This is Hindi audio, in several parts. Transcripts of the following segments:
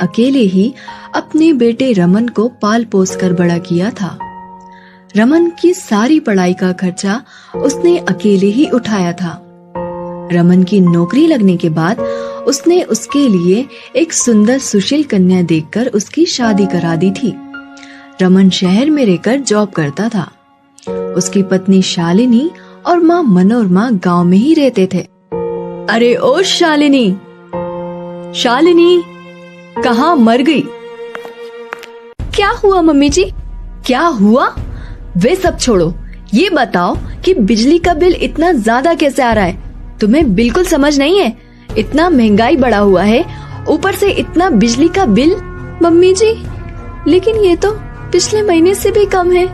अकेले ही अपने बेटे रमन को पाल पोस कर बड़ा किया था। रमन की सारी पढ़ाई का खर्चा उसने अकेले ही उठाया था। रमन की नौकरी लगने के बाद उसने उसके लिए एक सुंदर सुशील कन्या देखकर उसकी शादी करा दी थी। रमन शहर में रहकर जॉब करता था। उसकी पत्नी शालिनी और माँ मनोरमा गांव में ही रहते थे। अरे ओ शालिनी, शालिनी कहाँ मर गई? क्या हुआ मम्मी जी? क्या हुआ वे सब छोड़ो, ये बताओ कि बिजली का बिल इतना ज्यादा कैसे आ रहा है? तुम्हें बिल्कुल समझ नहीं है? इतना महंगाई बढ़ा हुआ है, ऊपर से इतना बिजली का बिल। मम्मी जी, लेकिन ये तो पिछले महीने से भी कम है।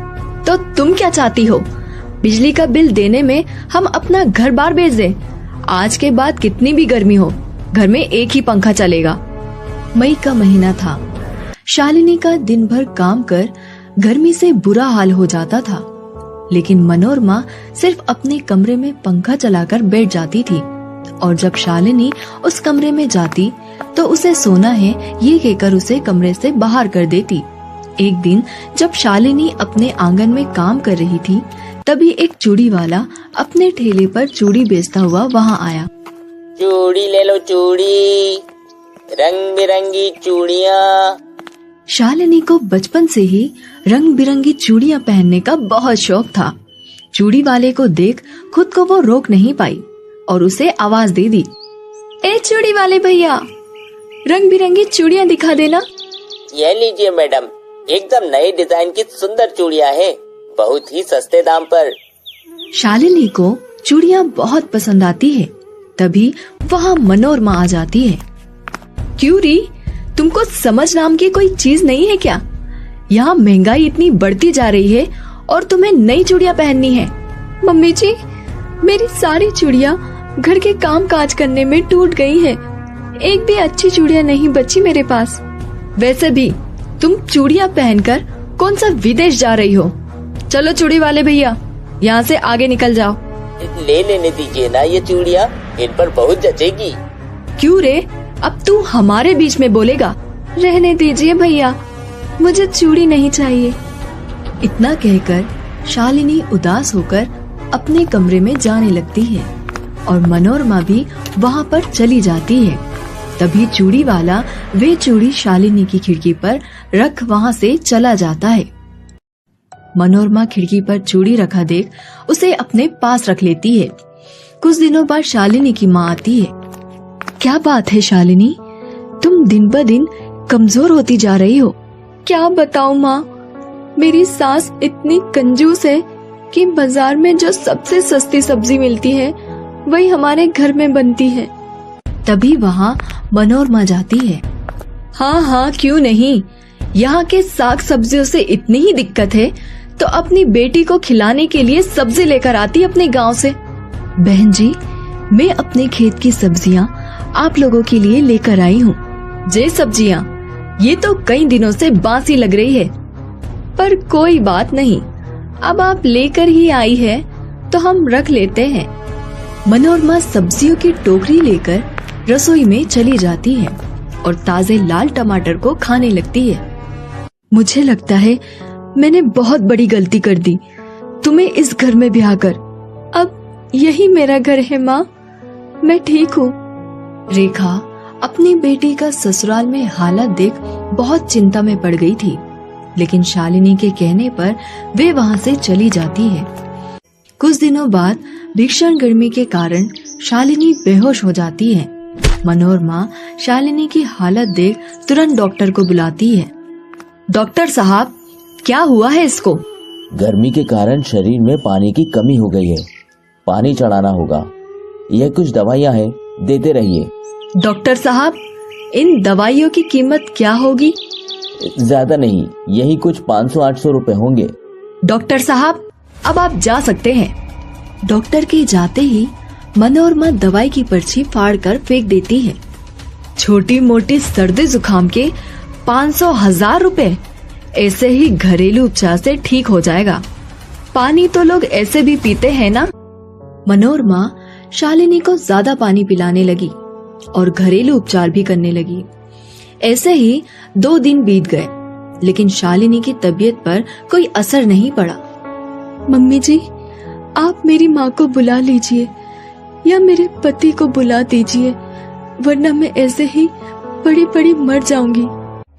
तो तुम क्या चाहती हो? बिजली का बिल देने में हम अपना घर बार बेच दें? आज के बाद कितनी भी गर्मी हो, घर में एक ही पंखा चलेगा। मई का महीना था। शालिनी का दिन भर काम कर गर्मी से बुरा हाल हो जाता था, लेकिन मनोरमा सिर्फ अपने कमरे में पंखा चलाकर बैठ जाती थी और जब शालिनी उस कमरे में जाती तो उसे सोना है ये कहकर उसे कमरे से बाहर कर देती। एक दिन जब शालिनी अपने आंगन में काम कर रही थी, तभी एक चूड़ी वाला अपने ठेले पर चूड़ी बेचता हुआ वहाँ आया। चूड़ी ले लो चूड़ी, रंग बिरंगी चूड़ियाँ। शालिनी को बचपन से ही रंग बिरंगी चूड़ियाँ पहनने का बहुत शौक था। चूड़ी वाले को देख खुद को वो रोक नहीं पाई और उसे आवाज दे दी, ए चूड़ी वाले भैया, रंग बिरंगी चूड़ियाँ दिखा देना। ये लीजिए मैडम, एकदम नए डिजाइन की सुंदर चूड़ियाँ हैं, बहुत ही सस्ते दाम पर। शालिनी को चूड़ियाँ बहुत पसंद आती है। तभी वहाँ मनोरमा आ जाती है। क्यों री, तुमको समझ नाम की कोई चीज नहीं है क्या? यहाँ महंगाई इतनी बढ़ती जा रही है और तुम्हें नई चूड़ियाँ पहननी है। मम्मी जी, मेरी सारी चूड़ियाँ घर के काम काज करने में टूट गई हैं। एक भी अच्छी चूड़ियाँ नहीं बची मेरे पास। वैसे भी तुम चूड़ियाँ पहनकर कौन सा विदेश जा रही हो? चलो चूड़ी वाले भैया, यहाँ से आगे निकल जाओ। ले लेने दीजिए ना ये चूड़ियाँ, इन पर बहुत जचेगी। क्यों रे, अब तू हमारे बीच में बोलेगा? रहने दीजिए भैया, मुझे चूड़ी नहीं चाहिए। इतना कहकर शालिनी उदास होकर अपने कमरे में जाने लगती है और मनोरमा भी वहाँ पर चली जाती है। तभी चूड़ी वाला वे चूड़ी शालिनी की खिड़की पर रख वहाँ से चला जाता है। मनोरमा खिड़की पर चूड़ी रखा देख उसे अपने पास रख लेती है। कुछ दिनों बाद शालिनी की माँ आती है। क्या बात है शालिनी, तुम दिन ब दिन कमजोर होती जा रही हो। क्या बताऊँ माँ, मेरी सास इतनी कंजूस है कि बाजार में जो सबसे सस्ती सब्जी मिलती है वही हमारे घर में बनती है। तभी वहाँ मनोरमा जाती है। हाँ हाँ क्यों नहीं, यहाँ के साग सब्जियों से इतनी ही दिक्कत है तो अपनी बेटी को खिलाने के लिए सब्जी लेकर आती अपने गांव से। बहन जी, मैं अपने खेत की सब्जियाँ आप लोगों के लिए लेकर आई हूँ। ये सब्जियाँ ये तो कई दिनों से बासी लग रही है, पर कोई बात नहीं, अब आप लेकर ही आई है तो हम रख लेते हैं। मनोरमा सब्जियों की टोकरी लेकर रसोई में चली जाती है और ताजे लाल टमाटर को खाने लगती है। मुझे लगता है मैंने बहुत बड़ी गलती कर दी तुम्हें इस घर में ब्याहकर। अब यही मेरा घर है माँ, मैं ठीक हूँ। रेखा अपनी बेटी का ससुराल में हालत देख बहुत चिंता में पड़ गई थी, लेकिन शालिनी के कहने पर वे वहाँ से चली जाती है। कुछ दिनों बाद भीषण गर्मी के कारण शालिनी बेहोश हो जाती है। मनोरमा शालिनी की हालत देख तुरंत डॉक्टर को बुलाती है। डॉक्टर साहब, क्या हुआ है इसको? गर्मी के कारण शरीर में पानी की कमी हो गई है, पानी चढ़ाना होगा। यह कुछ दवाइयाँ हैं, देते रहिए। डॉक्टर साहब, इन दवाइयों की कीमत क्या होगी? ज्यादा नहीं, यही कुछ 500-800 रुपए होंगे। डॉक्टर साहब, अब आप जा सकते हैं। डॉक्टर के जाते ही मनोरमा दवाई की पर्ची फाड़ कर फेंक देती है। छोटी मोटी सर्दी जुकाम के 500,000 रुपए, ऐसे ही घरेलू उपचार से ठीक हो जाएगा। पानी तो लोग ऐसे भी पीते हैं ना। मनोरमा शालिनी को ज्यादा पानी पिलाने लगी और घरेलू उपचार भी करने लगी। ऐसे ही 2 दिन बीत गए, लेकिन शालिनी की तबीयत पर कोई असर नहीं पड़ा। मम्मी जी, आप मेरी माँ को बुला लीजिए या मेरे पति को बुला दीजिए, वरना मैं ऐसे ही बड़ी बड़ी मर जाऊंगी।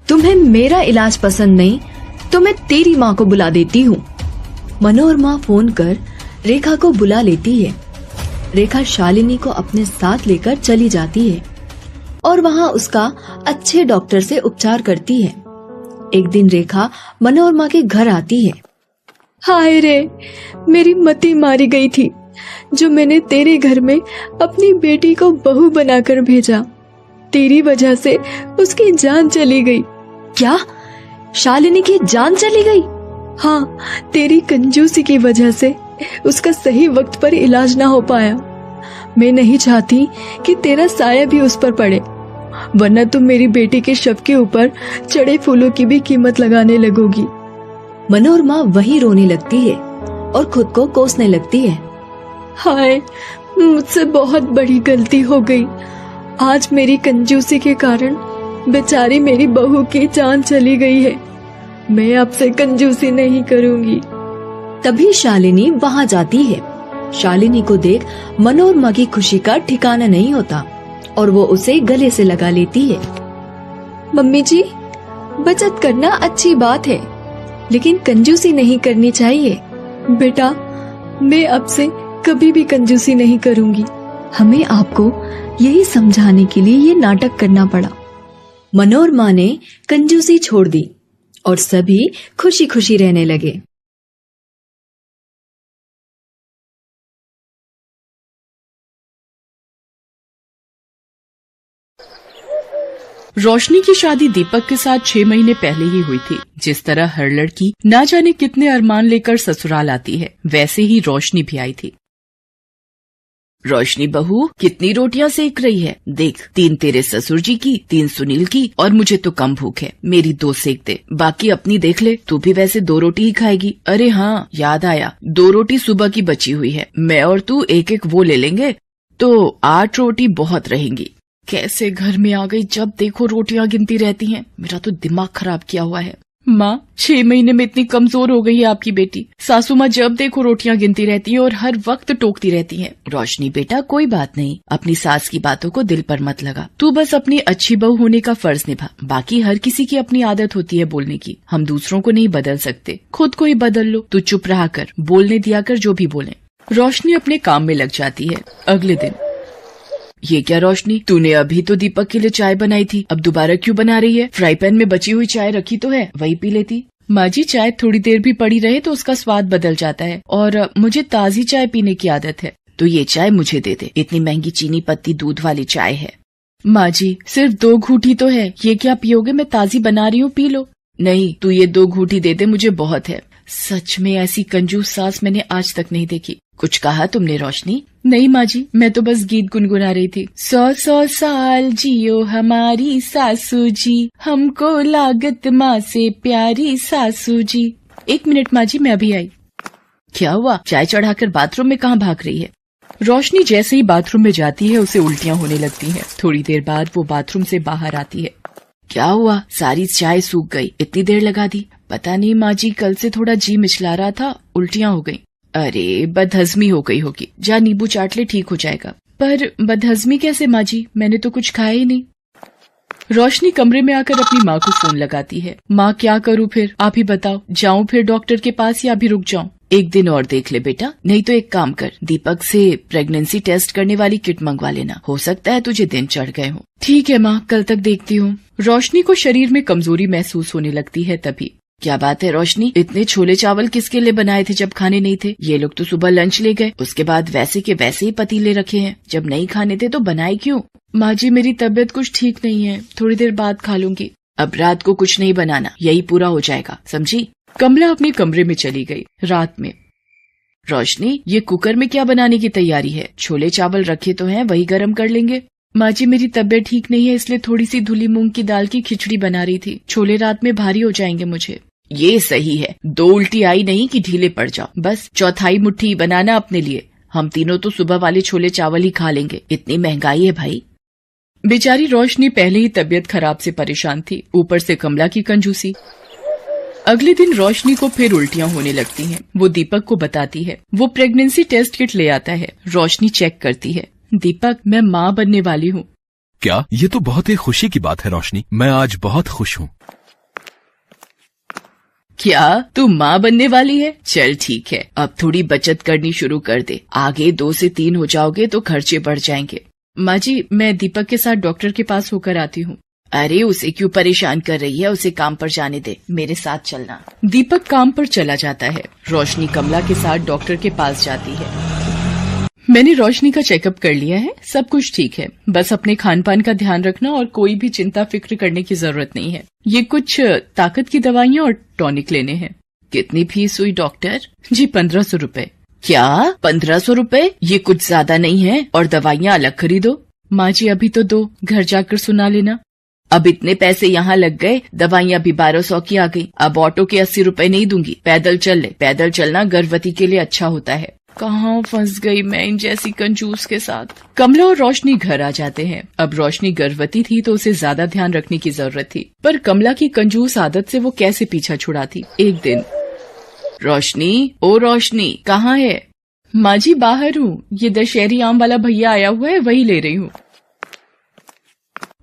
तुम्हें मेरा इलाज पसंद नहीं तो मैं तेरी माँ को बुला देती हूँ। मनोरमा फोन कर रेखा को बुला लेती है। रेखा शालिनी को अपने साथ लेकर चली जाती है और वहाँ उसका अच्छे डॉक्टर से उपचार करती है। एक दिन रेखा मनोरमा के घर आती है। हाय रे, मेरी मति मारी गई थी जो मैंने तेरे घर में अपनी बेटी को बहू बनाकर भेजा। तेरी वजह से उसकी जान चली गई। क्या? शालिनी की जान चली गई? हाँ, तेरी कंजूसी की वजह से उसका सही वक्त पर इलाज ना हो पाया। मैं नहीं चाहती कि तेरा साया भी उस पर पड़े, वरना तुम मेरी बेटी के शव के ऊपर चढ़े फूलों की भी कीमत लगाने लगोगी। मनोरमा वहीं रोने लगती है और खुद को कोसने लगती है। हाय, मुझसे बहुत बड़ी गलती हो गई। आज मेरी कंजूसी के कारण बेचारी मेरी बहू की जान चली गई है। मैं आपसे कंजूसी नहीं करूंगी। तभी शालिनी वहाँ जाती है। शालिनी को देख मनोरमा की खुशी का ठिकाना नहीं होता और वो उसे गले से लगा लेती है। मम्मी जी, बचत करना अच्छी बात है, लेकिन कंजूसी नहीं करनी चाहिए। बेटा, मैं अब से कभी भी कंजूसी नहीं करूंगी। हमें आपको यही समझाने के लिए ये नाटक करना पड़ा। मनोरमा ने कंजूसी छोड़ दी और सभी खुशी खुशी रहने लगे। रोशनी की शादी दीपक के साथ 6 महीने पहले ही हुई थी। जिस तरह हर लड़की ना जाने कितने अरमान लेकर ससुराल आती है, वैसे ही रोशनी भी आई थी। रोशनी बहू, कितनी रोटियां सेक रही है? देख, 3 तेरे ससुर जी की, 3 सुनील की और मुझे तो कम भूख है। मेरी 2 सेक दे, बाकी अपनी देख ले। तू भी वैसे 2 रोटी ही खाएगी। अरे हाँ, याद आया, 2 रोटी सुबह की बची हुई है। मैं और तू एक एक वो ले लेंगे तो 8 रोटी बहुत रहेंगी। कैसे घर में आ गई, जब देखो रोटियां गिनती रहती हैं। मेरा तो दिमाग खराब किया हुआ है। माँ, 6 महीने में इतनी कमजोर हो गई है आपकी बेटी। सासू माँ जब देखो रोटियां गिनती रहती है और हर वक्त टोकती रहती है। रोशनी बेटा, कोई बात नहीं, अपनी सास की बातों को दिल पर मत लगा। तू बस अपनी अच्छी बहू होने का फर्ज निभा। बाकी हर किसी की अपनी आदत होती है बोलने की। हम दूसरों को नहीं बदल सकते, खुद को ही बदल लो। तू चुप रहा कर, बोलने दिया कर जो भी बोले। रोशनी अपने काम में लग जाती है। अगले दिन, ये क्या रोशनी, तूने अभी तो दीपक के लिए चाय बनाई थी, अब दोबारा क्यों बना रही है? फ्राई पैन में बची हुई चाय रखी तो है, वही पी लेती। माँ जी, चाय थोड़ी देर भी पड़ी रहे तो उसका स्वाद बदल जाता है और मुझे ताजी चाय पीने की आदत है। तो ये चाय मुझे दे दे, इतनी महंगी चीनी पत्ती दूध वाली चाय है। माँ जी, सिर्फ 2 घूंटी तो है, ये क्या पियोगे? मैं ताजी बना रही हूँ, पी लो। नहीं, तू ये 2 घूंटी दे दे, मुझे बहुत है। सच में ऐसी कंजूस सास मैंने आज तक नहीं देखी। कुछ कहा तुमने रोशनी? नहीं माँ जी, मैं तो बस गीत गुनगुना रही थी। 100 साल जियो हमारी सासू जी, हमको लागत माँ से प्यारी सासू जी। 1 मिनट माँ जी, मैं अभी आई। क्या हुआ? चाय चढ़ाकर बाथरूम में कहाँ भाग रही है? रोशनी जैसे ही बाथरूम में जाती है उसे उल्टियाँ होने लगती हैं। थोड़ी देर बाद वो बाथरूम से बाहर आती है। क्या हुआ? सारी चाय सूख गई, इतनी देर लगा दी। पता नहीं माँ जी, कल से थोड़ा जी मिचला रहा था, उल्टियाँ हो गई। अरे, बदहजमी हो गई होगी, जा नींबू चाट ले, ठीक हो जाएगा। पर बदहजमी कैसे माँ जी, मैंने तो कुछ खाया ही नहीं। रोशनी कमरे में आकर अपनी माँ को फोन लगाती है। माँ, क्या करूँ फिर, आप ही बताओ, जाऊँ फिर डॉक्टर के पास या अभी रुक जाऊँ? 1 दिन और देख ले बेटा, नहीं तो एक काम कर, दीपक से प्रेगनेंसी टेस्ट करने वाली किट मंगवा लेना, हो सकता है तुझे दिन चढ़ गए हो। ठीक है माँ, कल तक देखती हूँ। रोशनी को शरीर में कमजोरी महसूस होने लगती है। तभी, क्या बात है रोशनी, इतने छोले चावल किसके लिए बनाए थे जब खाने नहीं थे? ये लोग तो सुबह लंच ले गए, उसके बाद वैसे के वैसे ही पतीले रखे हैं। जब नहीं खाने थे तो बनाए क्यों? माँ जी, मेरी तबीयत कुछ ठीक नहीं है, थोड़ी देर बाद खा लूंगी। अब रात को कुछ नहीं बनाना, यही पूरा हो जाएगा, समझी? कमला अपने कमरे में चली गई। रात में, रोशनी, ये कुकर में क्या बनाने की तैयारी है? छोले चावल रखे तो हैं, वही गर्म कर लेंगे। माँ जी, मेरी तबीयत ठीक नहीं है, इसलिए थोड़ी सी धुली मूंग की दाल की खिचड़ी बना रही थी। छोले रात में भारी हो जाएंगे मुझे। ये सही है, 2 उल्टी आई नहीं कि ढीले पड़ जाओ। बस चौथाई मुट्ठी बनाना अपने लिए, हम तीनों तो सुबह वाले छोले चावल ही खा लेंगे। इतनी महंगाई है भाई। बेचारी रोशनी पहले ही तबीयत खराब से परेशान थी, ऊपर से कमला की कंजूसी। अगले दिन रोशनी को फिर उल्टियां होने लगती हैं। वो दीपक को बताती है। वो प्रेगनेंसी टेस्ट किट ले आता है। रोशनी चेक करती है। दीपक, मैं माँ बनने वाली हूँ। क्या? ये तो बहुत ही खुशी की बात है रोशनी, मैं आज बहुत खुश हूँ। क्या तू माँ बनने वाली है? चल ठीक है, अब थोड़ी बचत करनी शुरू कर दे। आगे 2 से 3 हो जाओगे तो खर्चे बढ़ जाएंगे। माँ जी, मैं दीपक के साथ डॉक्टर के पास होकर आती हूँ। अरे उसे क्यों परेशान कर रही है, उसे काम पर जाने दे, मेरे साथ चलना। दीपक काम पर चला जाता है। रोशनी कमला के साथ डॉक्टर के पास जाती है। मैंने रोशनी का चेकअप कर लिया है, सब कुछ ठीक है। बस अपने खान पान का ध्यान रखना और कोई भी चिंता फिक्र करने की जरूरत नहीं है। ये कुछ ताकत की दवाइयाँ और टॉनिक लेने हैं। कितनी फीस हुई डॉक्टर? जी 1500 रुपए। क्या 1500 रुपए? ये कुछ ज्यादा नहीं है, और दवाइयाँ अलग खरीदो। माँ जी अभी तो दो, घर जाकर सुना लेना। अब इतने पैसे यहाँ लग गए, दवाइयाँ भी 1200 की आ गई। अब ऑटो के 80 रुपए नहीं दूंगी, पैदल चल ले। पैदल चलना गर्भवती के लिए अच्छा होता है। कहाँ फंस गई मैं इन जैसी कंजूस के साथ। कमला और रोशनी घर आ जाते हैं। अब रोशनी गर्भवती थी तो उसे ज्यादा ध्यान रखने की जरूरत थी, पर कमला की कंजूस आदत से वो कैसे पीछा छुड़ाती। एक दिन, रोशनी, ओ रोशनी, कहाँ है? माँ जी बाहर हूँ, ये दशहरी आम वाला भैया आया हुआ है, वही ले रही हूँ।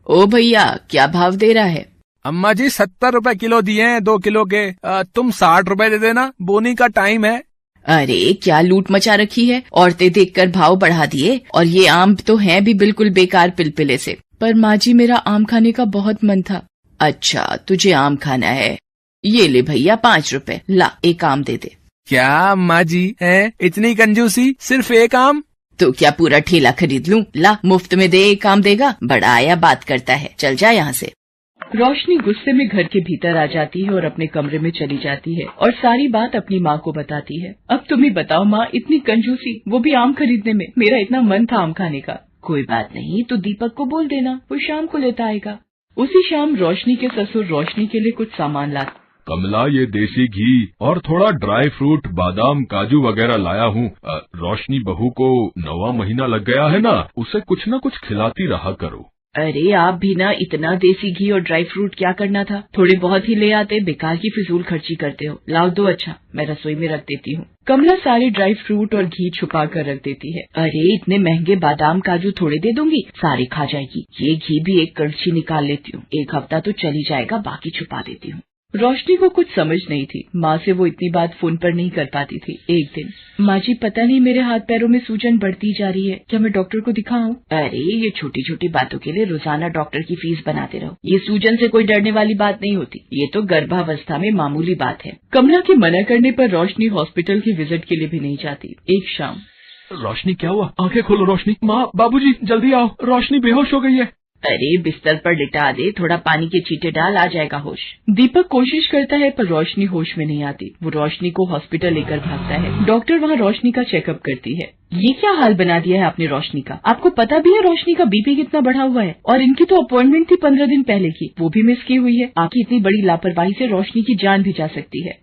ओ भैया, क्या भाव दे रहा है? अम्मा जी 70 रुपए किलो दिए हैं 2 किलो के। तुम 60 रुपए दे देना, बोनी का टाइम है। अरे क्या लूट मचा रखी है, औरतें देखकर भाव बढ़ा दिए। और ये आम तो हैं भी बिल्कुल बेकार पिलपिले से। पर माँ जी मेरा आम खाने का बहुत मन था। अच्छा तुझे आम खाना है, ये ले भैया 5 रुपए, ला एक आम दे दे। क्या अम्मा जी है इतनी कंजूसी, सिर्फ एक आम? तो क्या पूरा ठेला खरीद लूं? ला मुफ्त में दे, एक काम देगा, बड़ा आया बात करता है, चल जा यहाँ से। रोशनी गुस्से में घर के भीतर आ जाती है और अपने कमरे में चली जाती है और सारी बात अपनी माँ को बताती है। अब तुम ही बताओ माँ, इतनी कंजूसी, वो भी आम खरीदने में। मेरा इतना मन था आम खाने का। कोई बात नहीं, तो दीपक को बोल देना, वो शाम को लेता आएगा। उसी शाम रोशनी के ससुर रोशनी के लिए कुछ सामान लाते। कमला, ये देसी घी और थोड़ा ड्राई फ्रूट, बादाम, काजू वगैरह लाया हूँ। रोशनी बहू को 9वां महीना लग गया है ना, उसे कुछ न कुछ खिलाती रहा करो। अरे आप भी ना, इतना देसी घी और ड्राई फ्रूट क्या करना था, थोड़े बहुत ही ले आते, बेकार की फिजूल खर्ची करते हो। लाओ दो, अच्छा मैं रसोई में रख देती हूँ। कमला सारे ड्राई फ्रूट और घी छुपा कर रख देती है। अरे इतने महंगे बादाम काजू थोड़े दे दूंगी, सारे खा जाएगी। ये घी भी एक कड़छी निकाल लेती हूँ, एक हफ्ता तो चली जाएगा, बाकी छुपा देती हूँ। रोशनी को कुछ समझ नहीं थी, माँ से वो इतनी बात फोन पर नहीं कर पाती थी। एक दिन, माँ जी पता नहीं मेरे हाथ पैरों में सूजन बढ़ती जा रही है, क्या मैं डॉक्टर को दिखाऊं? अरे ये छोटी छोटी बातों के लिए रोजाना डॉक्टर की फीस बनाते रहो। ये सूजन से कोई डरने वाली बात नहीं होती, ये तो गर्भावस्था में मामूली बात है। कमला के मना करने पर रोशनी हॉस्पिटल की विजिट के लिए भी नहीं जाती। एक शाम, रोशनी क्या हुआ? आंखें खोलो रोशनी। माँ, बाबूजी जल्दी आओ, रोशनी बेहोश हो गई है। अरे बिस्तर पर लिटा दे, थोड़ा पानी के छींटे डाल, आ जाएगा होश। दीपक कोशिश करता है पर रोशनी होश में नहीं आती। वो रोशनी को हॉस्पिटल लेकर भागता है। डॉक्टर वहाँ रोशनी का चेकअप करती है। ये क्या हाल बना दिया है आपने रोशनी का? आपको पता भी है रोशनी का बीपी कितना बढ़ा हुआ है? और इनकी तो अपॉइंटमेंट थी 15 दिन पहले की, वो भी मिस की हुई है। आपकी इतनी बड़ी लापरवाही से रोशनी की जान भी जा सकती है।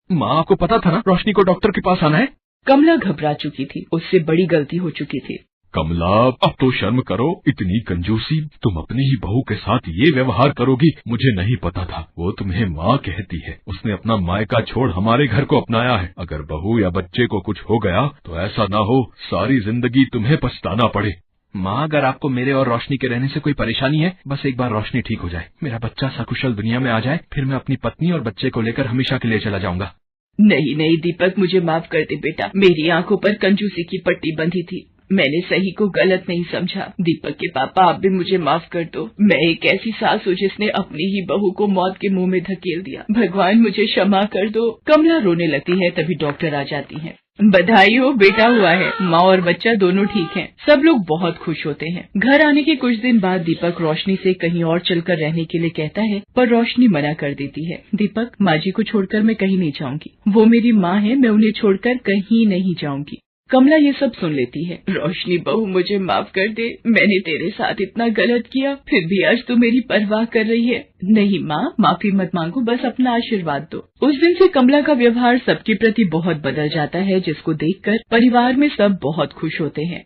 माँ, आपको पता था ना रोशनी को डॉक्टर के पास आना है? कमला घबरा चुकी थी, उससे बड़ी गलती हो चुकी थी। कमला, अब तो शर्म करो, इतनी कंजूसी, तुम अपनी ही बहू के साथ ये व्यवहार करोगी? मुझे नहीं पता था। वो तुम्हें माँ कहती है, उसने अपना मायका छोड़ हमारे घर को अपनाया है। अगर बहू या बच्चे को कुछ हो गया तो ऐसा ना हो सारी जिंदगी तुम्हें पछताना पड़े। माँ, अगर आपको मेरे और रोशनी के रहने से कोई परेशानी है, बस एक बार रोशनी ठीक हो जाए, मेरा बच्चा सकुशल दुनिया में आ जाए, फिर मैं अपनी पत्नी और बच्चे को लेकर हमेशा के लिए चला जाऊंगा। नहीं नहीं दीपक, मुझे माफ कर दे बेटा, मेरी आंखों पर कंजूसी की पट्टी बंधी थी, मैंने सही को गलत नहीं समझा। दीपक के पापा, आप भी मुझे माफ कर दो। मैं एक ऐसी सास हूँ जिसने अपनी ही बहू को मौत के मुंह में धकेल दिया। भगवान मुझे क्षमा कर दो। कमला रोने लगती है, तभी डॉक्टर आ जाती हैं। बधाई हो, बेटा हुआ है। माँ और बच्चा दोनों ठीक हैं। सब लोग बहुत खुश होते हैं। घर आने के कुछ दिन बाद दीपक रोशनी से कहीं और चलकर रहने के लिए कहता है, पर रोशनी मना कर देती है। दीपक, माँ जी को छोड़कर मैं कहीं नहीं जाऊंगी, वो मेरी माँ है, मैं उन्हें छोड़कर कहीं नहीं जाऊंगी। कमला ये सब सुन लेती है। रोशनी बहू, मुझे माफ कर दे, मैंने तेरे साथ इतना गलत किया, फिर भी आज तू मेरी परवाह कर रही है। नहीं माँ, माफी मत मांगो, बस अपना आशीर्वाद दो। उस दिन से कमला का व्यवहार सबके प्रति बहुत बदल जाता है, जिसको देखकर परिवार में सब बहुत खुश होते हैं।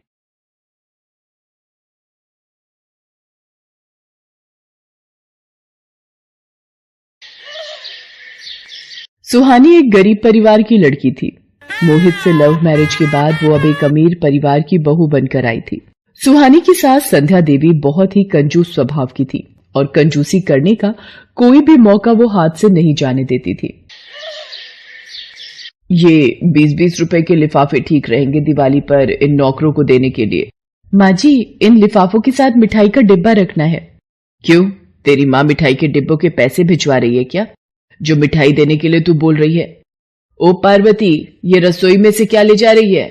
सुहानी एक गरीब परिवार की लड़की थी। मोहित से लव मैरिज के बाद वो अब एक अमीर परिवार की बहू बनकर आई थी। सुहानी की सास संध्या देवी बहुत ही कंजूस स्वभाव की थी और कंजूसी करने का कोई भी मौका वो हाथ से नहीं जाने देती थी। ये 20-20 रुपए के लिफाफे ठीक रहेंगे दिवाली पर इन नौकरों को देने के लिए। माँ जी, इन लिफाफों के साथ मिठाई का डिब्बा रखना है। क्यों, तेरी माँ मिठाई के डिब्बों के पैसे भिजवा रही है क्या, जो मिठाई देने के लिए तू बोल रही है? ओ पार्वती, ये रसोई में से क्या ले जा रही है?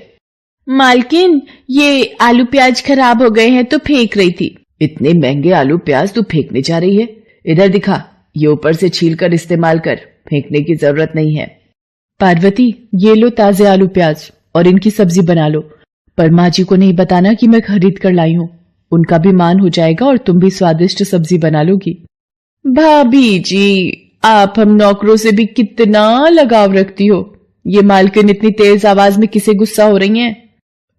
मालकिन, ये आलू प्याज खराब हो गए हैं तो फेंक रही थी। इतने महंगे आलू प्याज तू फेंकने जा रही है? इधर दिखा, ये ऊपर से छील कर इस्तेमाल कर, फेंकने की जरूरत नहीं है। पार्वती, ये लो ताजे आलू प्याज और इनकी सब्जी बना लो, पर माँ जी को नहीं बताना कि मैं खरीद कर लाई हूँ। उनका भी मान हो जाएगा और तुम भी स्वादिष्ट सब्जी बना लोगी। भाभी जी, आप हम नौकरों से भी कितना लगाव रखती हो। ये मालकिन इतनी तेज आवाज में किसे गुस्सा हो रही हैं?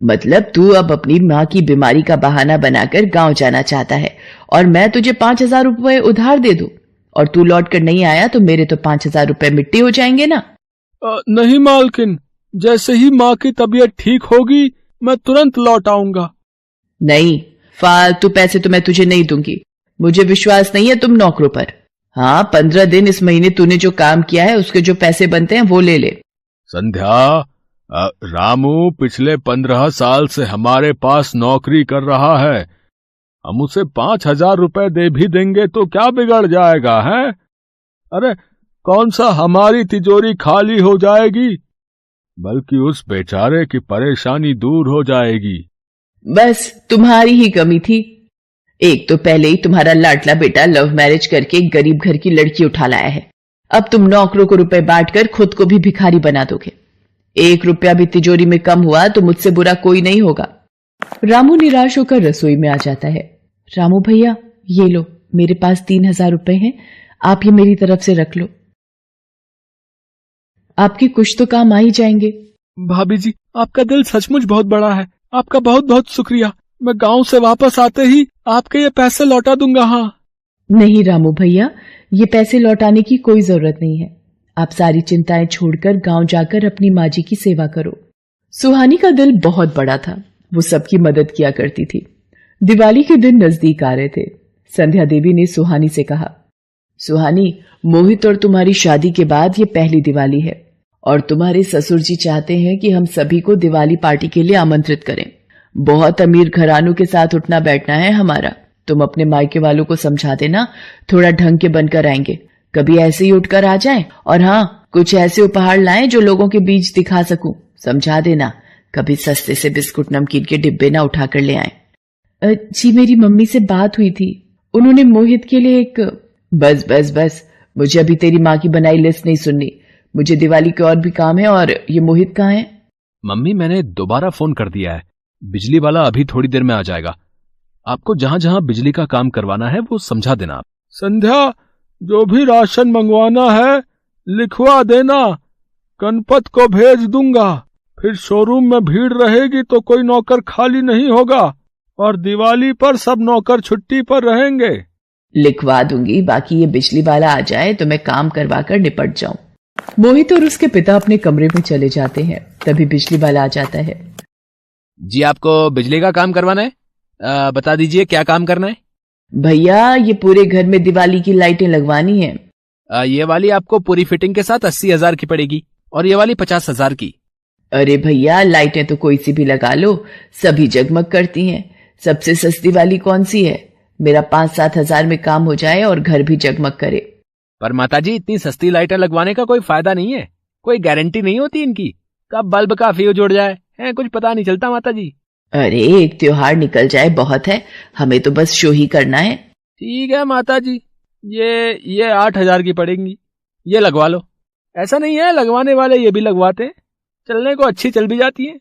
मतलब तू अब अपनी माँ की बीमारी का बहाना बनाकर गांव जाना चाहता है और मैं तुझे 5,000 रुपए उधार दे दूं और तू लौट कर नहीं आया तो मेरे तो 5,000 रुपए मिट्टी हो जाएंगे ना। नहीं मालकिन, जैसे ही माँ की तबीयत ठीक होगी मैं तुरंत लौट आऊंगा। नहीं, फालतू पैसे तो मैं तुझे नहीं दूंगी। मुझे विश्वास नहीं है तुम नौकरों पर। हाँ, 15 दिन इस महीने तूने जो काम किया है उसके जो पैसे बनते हैं वो ले ले। संध्या, रामू पिछले 15 साल से हमारे पास नौकरी कर रहा है। हम उसे 5,000 रुपए दे भी देंगे तो क्या बिगड़ जाएगा है? अरे कौन सा हमारी तिजोरी खाली हो जाएगी, बल्कि उस बेचारे की परेशानी दूर हो जाएगी। बस तुम्हारी ही कमी थी। एक तो पहले ही तुम्हारा लाडला बेटा लव मैरिज करके एक गरीब घर की लड़की उठा लाया है। अब तुम नौकरों को रुपए बांटकर खुद को भी भिखारी बना दोगे। 1 रुपया भी तिजोरी में कम हुआ तो मुझसे बुरा कोई नहीं होगा। रामू निराश होकर रसोई में आ जाता है। रामू भैया, ये लो, मेरे पास 3,000 रुपए हैं, आप ये मेरी तरफ से रख लो। आपके कुछ तो काम आ ही जाएंगे। भाभी जी, आपका दिल सचमुच बहुत बड़ा है। आपका बहुत बहुत शुक्रिया। मैं गांव से वापस आते ही आपके ये पैसे लौटा दूंगा। हाँ। नहीं रामू भैया, ये पैसे लौटाने की कोई जरूरत नहीं है। आप सारी चिंताएं छोड़कर गांव जाकर अपनी माँ जी की सेवा करो। सुहानी का दिल बहुत बड़ा था, वो सबकी मदद किया करती थी। दिवाली के दिन नजदीक आ रहे थे। संध्या देवी ने सुहानी से कहा, सुहानी, मोहित और तुम्हारी शादी के बाद ये पहली दिवाली है और तुम्हारे ससुर जी चाहते हैं कि हम सभी को दिवाली पार्टी के लिए आमंत्रित करें। बहुत अमीर घरानों के साथ उठना बैठना है हमारा। तुम अपने मायके वालों को समझा देना, थोड़ा ढंग के बनकर आएंगे, कभी ऐसे ही उठकर आ जाएं। और हाँ, कुछ ऐसे उपहार लाएं जो लोगों के बीच दिखा सकूं। समझा देना, कभी सस्ते से बिस्कुट नमकीन के डिब्बे ना उठा कर ले आए। जी, मेरी मम्मी से बात हुई थी, उन्होंने मोहित के लिए एक। बस बस बस, मुझे अभी तेरी माँ की बनाई लिस्ट नहीं सुननी। मुझे दिवाली के और भी काम है। और ये मोहित कहाँ है? मम्मी, मैंने दोबारा फोन कर दिया है, बिजली वाला अभी थोड़ी देर में आ जाएगा। आपको जहां जहां बिजली का काम करवाना है वो समझा देना आप। संध्या, जो भी राशन मंगवाना है लिखवा देना, गणपत को भेज दूंगा। फिर शोरूम में भीड़ रहेगी तो कोई नौकर खाली नहीं होगा और दिवाली पर सब नौकर छुट्टी पर रहेंगे। लिखवा दूंगी, बाकी ये बिजली वाला आ जाए तो मैं काम करवा कर निपट जाऊं। मोहित और उसके पिता अपने कमरे में चले जाते हैं, तभी बिजली वाला आ जाता है। जी, आपको बिजली का काम करवाना है? बता दीजिए क्या काम करना है? भैया, ये पूरे घर में दिवाली की लाइटें लगवानी है। ये वाली आपको पूरी फिटिंग के साथ 80,000 की पड़ेगी और ये वाली 50,000 की। अरे भैया, लाइटें तो कोई सी भी लगा लो, सभी जगमग करती हैं। सबसे सस्ती वाली कौन सी है? मेरा 5-7 हजार में काम हो जाए और घर भी जगमग करे। पर माताजी, इतनी सस्ती लाइटें लगवाने का कोई फायदा नहीं है, कोई गारंटी नहीं होती इनकी, कब बल्ब का फ्यूज उड़ जाए है कुछ पता नहीं चलता माताजी। अरे, एक त्योहार निकल जाए बहुत है, हमें तो बस शो ही करना है। ठीक है माताजी, ये 8,000 की पड़ेंगी, ये लगवा लो। ऐसा नहीं है, लगवाने वाले ये भी लगवाते हैं, चलने को अच्छी चल भी जाती है।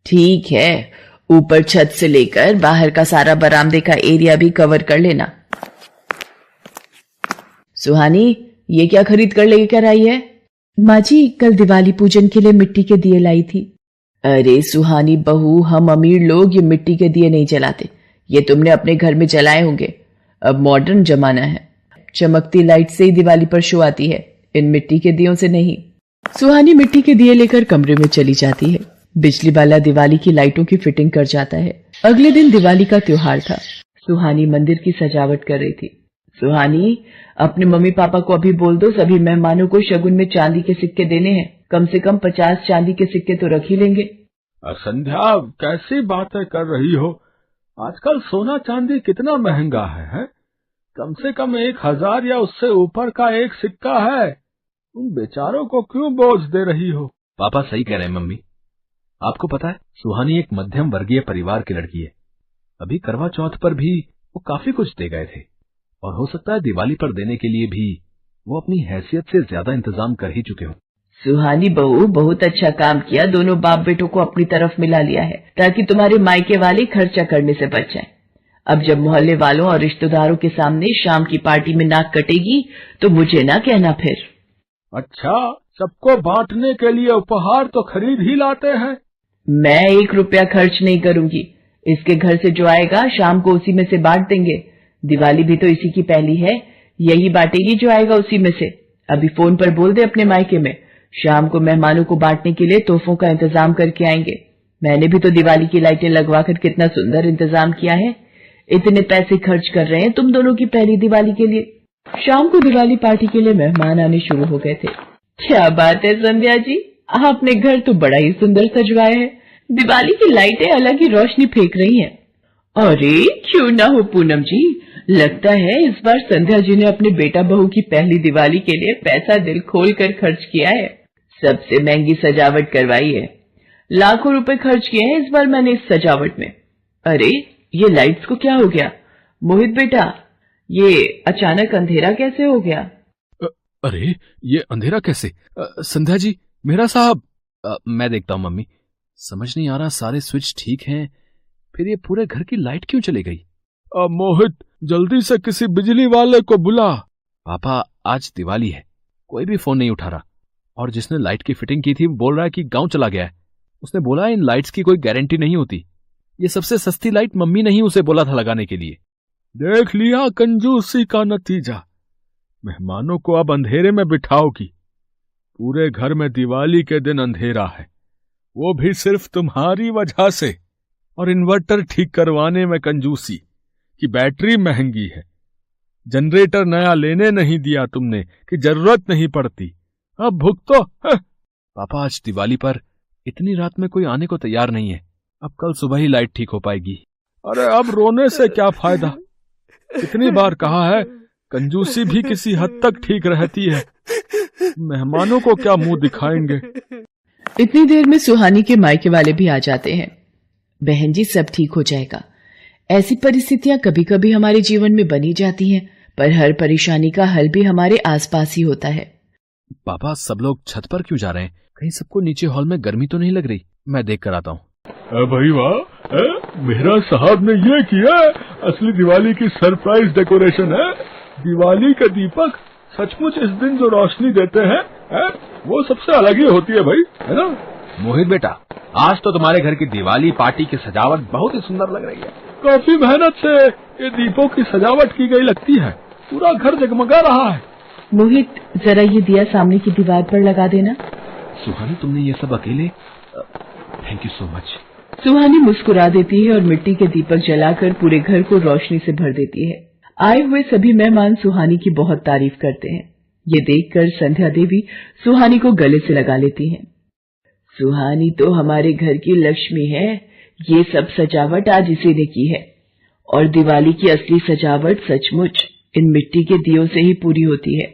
ठीक है, ऊपर छत से लेकर बाहर का सारा बरामदे का एरिया भी कवर कर लेना। सुहानी, ये क्या खरीद कर लेकर आई है? माँ जी, कल दिवाली पूजन के लिए मिट्टी के दिए लाई थी। अरे सुहानी बहू, हम अमीर लोग ये मिट्टी के दिए नहीं जलाते, ये तुमने अपने घर में जलाए होंगे। अब मॉडर्न जमाना है, चमकती लाइट से ही दिवाली पर शो आती है, इन मिट्टी के दियों से नहीं। सुहानी मिट्टी के दिए लेकर कमरे में चली जाती है। बिजली वाला दिवाली की लाइटों की फिटिंग कर जाता है। अगले दिन दिवाली का त्योहार था। सुहानी मंदिर की सजावट कर रही थी। सुहानी, अपने मम्मी पापा को अभी बोल दो सभी मेहमानों को शगुन में चांदी के सिक्के देने हैं। कम से कम 50 चांदी के सिक्के तो रख ही लेंगे। संध्या, कैसी बातें कर रही हो? आजकल सोना चांदी कितना महंगा है? कम से कम 1000 या उससे ऊपर का एक सिक्का है। उन बेचारों को क्यों बोझ दे रही हो? पापा सही कह रहे हैं मम्मी। आपको पता है, सुहानी एक मध्यम वर्गीय परिवार की लड़की है। अभी करवा चौथ पर भी वो काफी कुछ दे गए थे, और हो सकता है दिवाली पर देने के लिए भी वो अपनी हैसियत से ज्यादा इंतजाम कर ही चुके हों। सुहानी बहू, बहुत अच्छा काम किया। दोनों बाप बेटों को अपनी तरफ मिला लिया है ताकि तुम्हारे मायके वाले खर्चा करने से बच जाएं। अब जब मोहल्ले वालों और रिश्तेदारों के सामने शाम की पार्टी में नाक कटेगी तो मुझे ना कहना फिर। अच्छा, सबको बांटने के लिए उपहार तो खरीद ही लाते हैं। मैं 1 रुपया खर्च नहीं करूंगी। इसके घर से जो आएगा शाम को उसी में से बांट देंगे। दिवाली भी तो इसी की पहली है, यही बांटेगी जो आएगा उसी में से। अभी फोन पर बोल दे अपने मायके में, शाम को मेहमानों को बांटने के लिए तोहफों का इंतजाम करके आएंगे। मैंने भी तो दिवाली की लाइटें लगवाकर कितना सुंदर इंतजाम किया है। इतने पैसे खर्च कर रहे हैं तुम दोनों की पहली दिवाली के लिए। शाम को दिवाली पार्टी के लिए मेहमान आने शुरू हो गए थे। क्या बात है संध्या जी, आपने घर तो बड़ा ही सुंदर सजवाया है। दिवाली की लाइटें अलग ही रोशनी फेंक रही हैं। अरे क्यों ना हो पूनम जी, लगता है इस बार संध्या जी ने अपने बेटा बहू की पहली दिवाली के लिए पैसा दिल खोल कर खर्च किया है। सबसे महंगी सजावट करवाई है। लाखों रुपए खर्च किए हैं इस बार मैंने इस सजावट में। अरे ये लाइट्स को क्या हो गया? मोहित बेटा, ये अचानक अंधेरा कैसे हो गया? अरे ये अंधेरा कैसे? संध्या जी, मेरा साहब। मैं देखता हूँ मम्मी। समझ नहीं आ रहा, सारे स्विच ठीक हैं, फिर ये पूरे घर की लाइट क्यों चली गई? मोहित, जल्दी से किसी बिजली वाले को बुला। पापा, आज दिवाली है, कोई भी फोन नहीं उठा रहा, और जिसने लाइट की फिटिंग की थी बोल रहा है कि गांव चला गया है। उसने बोला इन लाइट्स की कोई गारंटी नहीं होती। ये सबसे सस्ती लाइट मम्मी ने ही उसे बोला था लगाने के लिए। देख लिया कंजूसी का नतीजा। मेहमानों को अब अंधेरे में बिठाओगी। पूरे घर में दिवाली के दिन अंधेरा है, वो भी सिर्फ तुम्हारी वजह से। और इन्वर्टर ठीक करवाने में कंजूसी कि बैटरी महंगी है। जनरेटर नया लेने नहीं दिया तुमने कि जरूरत नहीं पड़ती। अब भुगतो। पापा, आज दिवाली पर इतनी रात में कोई आने को तैयार नहीं है। अब कल सुबह ही लाइट ठीक हो पाएगी। अरे अब रोने से क्या फायदा? इतनी बार कहा है, कंजूसी भी किसी हद तक ठीक रहती है। मेहमानों को क्या मुंह दिखाएंगे? इतनी देर में सुहानी के मायके वाले भी आ जाते हैं। बहन जी, सब ठीक हो जाएगा। ऐसी परिस्थितियां कभी कभी हमारे जीवन में बनी जाती हैं, पर हर परेशानी का हल भी हमारे आसपास ही होता है। पापा, सब लोग छत पर क्यों जा रहे हैं? कहीं सबको नीचे हॉल में गर्मी तो नहीं लग रही? मैं देख कर आता हूँ। भाई वाह, मेहरा साहब ने ये किया। असली दिवाली की सरप्राइज डेकोरेशन है। दिवाली के दीपक सचमुच इस दिन जो रोशनी देते हैं, वो सबसे अलग ही होती है भाई, है ना? मोहित बेटा, आज तो तुम्हारे घर की दिवाली पार्टी की सजावट बहुत ही सुंदर लग रही है। काफी मेहनत से ये दीपों की सजावट की गई लगती है। पूरा घर जगमगा रहा है। मोहित, जरा ये दिया सामने की दीवार पर लगा देना। सुहानी, तुमने ये सब अकेले? Thank you so much. Suhani मुस्कुरा देती है और मिट्टी के दीपक जलाकर पूरे घर को रोशनी से भर देती है। आए हुए सभी मेहमान सुहानी की बहुत तारीफ करते हैं। ये देखकर संध्या देवी सुहानी को गले से लगा लेती हैं। सुहानी तो हमारे घर की लक्ष्मी है। ये सब सजावट आज इसी ने की है, और दिवाली की असली सजावट सचमुच इन मिट्टी के दियों से ही पूरी होती है।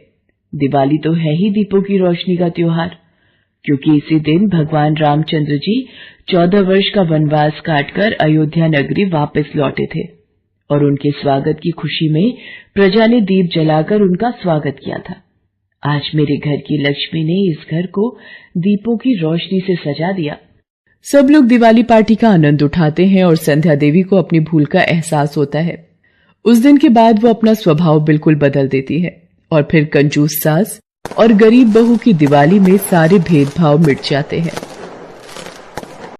दिवाली तो है ही दीपों की रोशनी का त्योहार, क्योंकि इसी दिन भगवान रामचंद्र जी 14 वर्ष का वनवास काटकर अयोध्या नगरी वापस लौटे थे, और उनके स्वागत की खुशी में प्रजा ने दीप जलाकर उनका स्वागत किया था। आज मेरे घर की लक्ष्मी ने इस घर को दीपों की रोशनी से सजा दिया। सब लोग दिवाली पार्टी का आनंद उठाते हैं और संध्या देवी को अपनी भूल का एहसास होता है। उस दिन के बाद वो अपना स्वभाव बिल्कुल बदल देती है, और फिर कंजूस सास और गरीब बहू की दिवाली में सारे भेदभाव मिट जाते हैं।